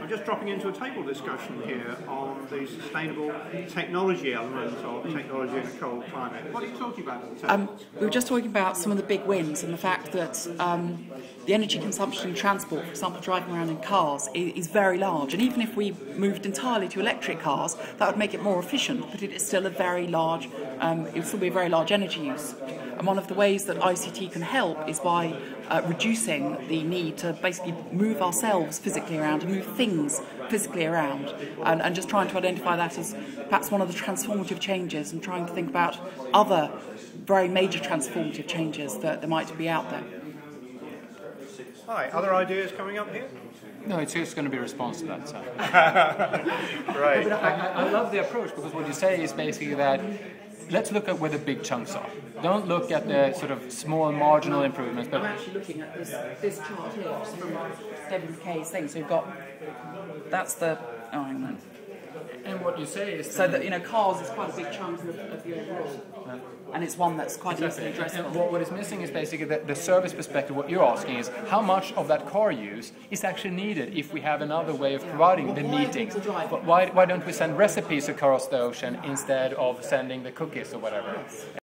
I'm just dropping into a table discussion here on the sustainable technology element of technology in a cold climate. What are you talking about at the table? We were just talking about some of the big wins and the fact that the energy consumption in transport, for example, driving around in cars, is very large. And even if we moved entirely to electric cars, that would make it more efficient, but it is still a very large, it would still be a very large energy use. And one of the ways that ICT can help is by reducing the need to basically move ourselves physically around and move things physically around, and just trying to identify that as perhaps one of the transformative changes, and trying to think about other very major transformative changes that there might be out there. Hi, other ideas coming up here? No, it's just going to be a response to that. So. Right. I love the approach, because what you say is basically that let's look at where the big chunks are. Don't look at the sort of small marginal improvements. But I'm actually looking at this chart here from David McKay's thing. So you've got, that's the, oh, hang on. And what you say is so that, cars is quite a big chunk of the overall, and it's one that's quite easily addressable. And what is missing is basically the service perspective. What you're asking is how much of that car use is actually needed if we have another way of providing the meetings. But why don't we send recipes across the ocean instead of sending the cookies or whatever?